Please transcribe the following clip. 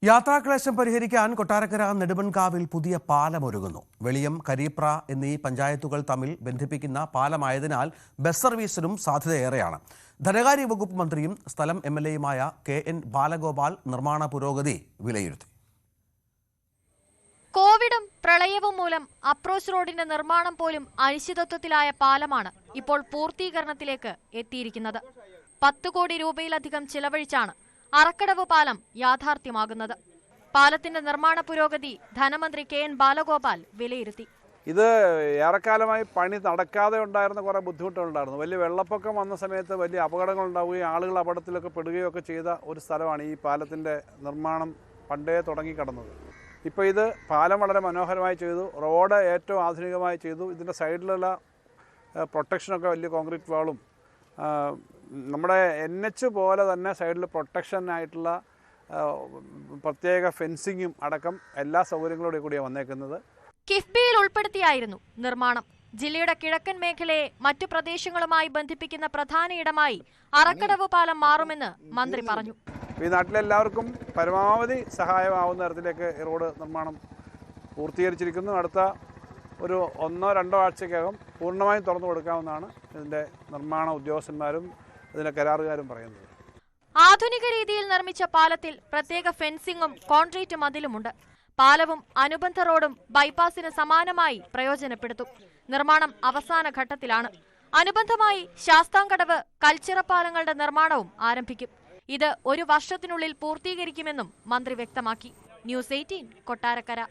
യാത്രാക്ലേശം പരിഹരിക്കാൻ കൊട്ടാരക്കര നെടുമൺകാവിൽ പുതിയ പാലമൊരുങ്ങുന്നു. വെളിയം, കരീപ്ര എന്നീ പഞ്ചായത്തുകൾ തമ്മിൽ ബന്ധിപ്പിക്കുന്ന പാലമായതിനാൽ ബസ് സർവീസിനും സാധ്യതയേറെയാണ്. ധനകാര്യ വകുപ്പ് മന്ത്രിയും സ്ഥലം എംഎൽഎയുമായ KN ബാലഗോപാൽ നിർമ്മാണ പുരോഗതി വിലയിരുത്തി. കോവിഡും പ്രളയവും മൂലം അപ്രോച്ച് റോഡിന്റെ നിർമ്മാണം പോലും അനിശ്ചിതത്വത്തിലായ പാലമാണ് ഇപ്പോൾ പൂർത്തീകരണത്തിലേക്ക് എത്തിയിരിക്കുന്നത്. 10 കോടി രൂപയിലധികം ചിലവഴിച്ചാണ് അറക്കടവ് പാലം യാഥാർത്ഥ്യമാകുന്നത്. പാലത്തിന്റെ നിർമ്മാണ പുരോഗതി ധനമന്ത്രി KN ബാലഗോപാൽ വിലയിരുത്തി. ഇത് ഏറെക്കാലമായി പണി നടക്കാതെ ഉണ്ടായിരുന്ന കുറേ ബുദ്ധിമുട്ടുകളുണ്ടായിരുന്നു. വലിയ വെള്ളപ്പൊക്കം വന്ന സമയത്ത് വലിയ അപകടങ്ങൾ ഉണ്ടാവുകയും ആളുകൾ അപകടത്തിലൊക്കെ പെടുകയും ഒക്കെ ചെയ്ത ഒരു സ്ഥലമാണ് ഈ പാലത്തിൻ്റെ നിർമ്മാണം പണ്ടേ തുടങ്ങിക്കിടന്നത്. ഇപ്പോൾ ഇത് പാലം വളരെ മനോഹരമായി ചെയ്തു, റോഡ് ഏറ്റവും ആധുനികമായി ചെയ്തു. ഇതിൻ്റെ സൈഡിലുള്ള പ്രൊട്ടക്ഷനൊക്കെ വലിയ കോൺക്രീറ്റ് വാളും നമ്മുടെ NH പോലെ തന്നെ സൈഡിൽ പ്രൊട്ടക്ഷനായിട്ടുള്ള പ്രത്യേക ഫെൻസിങ്ങും അടക്കം എല്ലാ സൗകര്യങ്ങളോടെ കൂടിയാണ് വന്നേക്കുന്നത്. കിഫ്ബിയിൽ ഉൾപ്പെടുത്തിയായിരുന്നു നിർമ്മാണം. ജില്ലയുടെ കിഴക്കൻ മേഖലയെ മറ്റു പ്രദേശങ്ങളുമായി ബന്ധിപ്പിക്കുന്ന പ്രധാന ഇടമായി അറക്കടവ് പാലം മാറുമെന്ന് മന്ത്രി പറഞ്ഞു. ഈ നാട്ടിലെല്ലാവർക്കും പരമാവധി സഹായമാവുന്ന തരത്തിലേക്ക് ഈ റോഡ് നിർമ്മാണം പൂർത്തീകരിച്ചിരിക്കുന്നു. അടുത്ത ഒരു 1-2 ആഴ്ചക്കകം പൂർണ്ണമായും തുറന്നു കൊടുക്കാമെന്നാണ് ഇതിൻ്റെ നിർമ്മാണ ഉദ്യോഗസ്ഥന്മാരും ഇതിൻ്റെ കരാറുകാരും പറയുന്നത്. ആധുനിക രീതിയിൽ നിർമ്മിച്ച പാലത്തിൽ പ്രത്യേക ഫെൻസിംഗും കോൺക്രീറ്റ് മതിലുമുണ്ട്. പാലവും അനുബന്ധ റോഡും ബൈപ്പാസിന് സമാനമായി പ്രയോജനപ്പെടുത്തും. നിർമ്മാണം അവസാന ഘട്ടത്തിലാണ്. അനുബന്ധമായി ശാസ്താംകടവ്, കൽച്ചിറ പാലങ്ങളുടെ നിർമ്മാണവും ആരംഭിക്കും. ഇത് 1 വർഷത്തിനുള്ളിൽ പൂർത്തീകരിക്കുമെന്നും മന്ത്രി വ്യക്തമാക്കി. News 18 കൊട്ടാരക്കര.